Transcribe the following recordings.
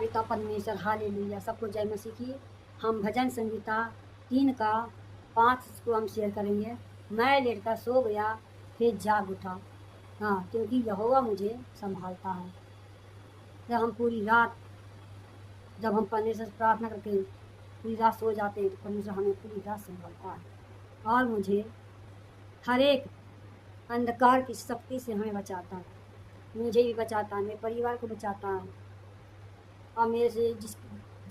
पिता परमेश्वर, हालेलुया। सबको जय मसीह की। हम भजन संगीता 3 का 5 को हम शेयर करेंगे। मैं लेटकर सो गया, फिर जाग उठा, हाँ, क्योंकि यहोवा मुझे संभालता है। जब हम पूरी रात, जब हम परमेश्वर से प्रार्थना करके पूरी रात सो जाते हैं, तो परमेश्वर हमें पूरी रात संभालता है और मुझे हर एक अंधकार की शक्ति से हमें बचाता है। मुझे भी बचाता है, मेरे परिवार को बचाता है और मेरे से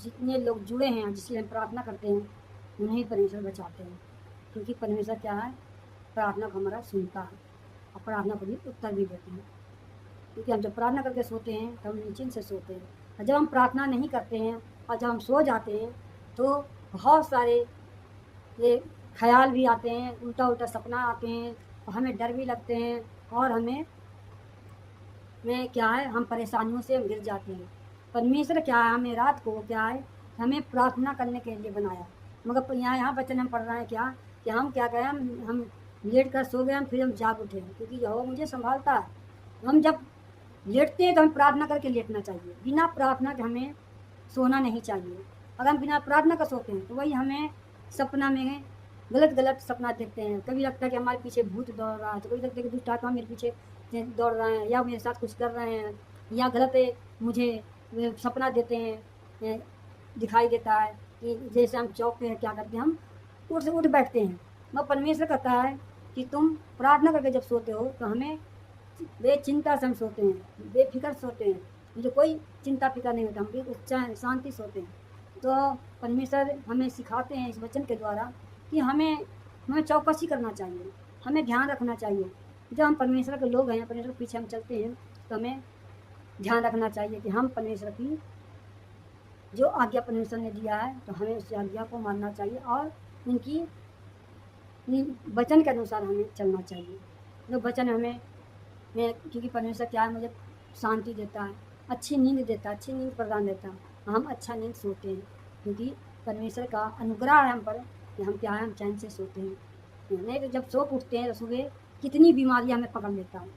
जितने लोग जुड़े हैं, जिससे हम प्रार्थना करते हैं, उन्हें परमेश्वर बचाते हैं। क्योंकि परमेश्वर क्या है, प्रार्थना को हमारा सुनता है और प्रार्थना को भी उत्तर भी देते हैं। क्योंकि हम जब प्रार्थना करके सोते हैं तो हम निश्चिंत से सोते हैं, और जब हम प्रार्थना नहीं करते हैं और जब हम सो जाते हैं तो बहुत सारे ये ख्याल भी आते हैं, उल्टा उल्टा सपना आते हैं और हमें डर भी लगते हैं और हमें क्या है, हम परेशानियों से हम गिर जाते हैं। परमेश्वर क्या है, हमें रात को क्या है, हमें प्रार्थना करने के लिए बनाया। मगर यहाँ वचन हम पढ़ रहे हैं क्या, कि हम क्या करें, हम लेट कर सो गए, हम फिर हम जाग उठे, क्योंकि यहोवा मुझे संभालता है। हम जब लेटते हैं तो हमें प्रार्थना करके लेटना चाहिए। बिना प्रार्थना के हमें सोना नहीं चाहिए। अगर हम बिना प्रार्थना का सोते हैं तो वही हमें सपना में गलत सपना देखते हैं। कभी लगता है कि हमारे पीछे भूत दौड़ रहा है, तो कभी लगता है कि दुष्ट आत्मा मेरे पीछे दौड़ रहे हैं या मेरे साथ कुछ कर रहे हैं, या गलत मुझे सपना देते हैं, दिखाई देता है कि जैसे हम चौक पे क्या करते हैं, हम उठ बैठते हैं। मगर परमेश्वर कहता है कि तुम प्रार्थना करके जब सोते हो तो हमें बेचिंता से हम सोते हैं, बेफिक्र सोते हैं, मुझे कोई चिंता फिक्र नहीं होता, हम भी चैन शांति सोते हैं। तो परमेश्वर हमें सिखाते हैं इस वचन के द्वारा कि हमें चौकसी करना चाहिए, हमें ध्यान रखना चाहिए। जब हम परमेश्वर के लोग हैं, परमेश्वर के पीछे हम चलते हैं, तो हमें ध्यान रखना चाहिए कि हम परमेश्वर की जो आज्ञा परमेश्वर ने दिया है, तो हमें उस आज्ञा को मानना चाहिए और उनकी वचन के अनुसार हमें चलना चाहिए। जो वचन हमें क्योंकि परमेश्वर क्या है, मुझे शांति देता है, अच्छी नींद देता है, अच्छी नींद प्रदान देता है, हम अच्छा नींद सोते हैं। क्योंकि परमेश्वर का अनुग्रह है हम पर कि हम क्या है, हम चैन से सोते हैं। नहीं तो जब सो उठते हैं तो सुबह कितनी बीमारियाँ हमें पकड़ लेता है,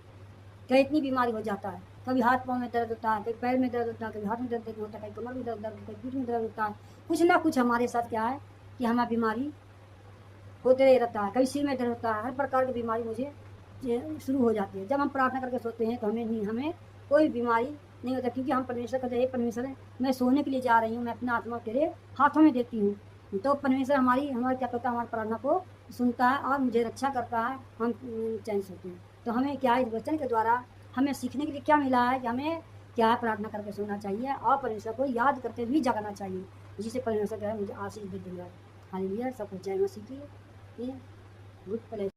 क्या इतनी बीमारी हो जाता है। कभी हाथ पाँव में दर्द होता है, कभी पैर में दर्द होता है, कभी हाथ में दर्द होता है, कभी कमर में दर्द होता है, कभी पीठ में दर्द होता है। कुछ ना कुछ हमारे साथ क्या है कि हमारी बीमारी होते रहता है। कभी सिर में दर्द होता है, हर प्रकार की बीमारी मुझे शुरू हो जाती है। जब हम प्रार्थना करके सोते हैं तो हमें कोई बीमारी नहीं होता, क्योंकि हम परमेश्वर कहते हैं, परमेश्वर मैं सोने के लिए जा रही हूँ, मैं अपना आत्मा तेरे हाथों में देती हूँ। तो परमेश्वर हमारे क्या करता है, हमारी प्रार्थना को सुनता है और मुझे रक्षा करता है, हम चैन सोते हैं। तो हमें क्या इस वचन के द्वारा हमें सीखने के लिए क्या मिला है कि हमें क्या है, प्रार्थना करके सोना चाहिए और परमेश्वर को याद करते हुए जगाना चाहिए, जिससे परमेश्वर क्या है मुझे आशीष भी देगा। हालेलुया। सबको जय मसीह की। Good play.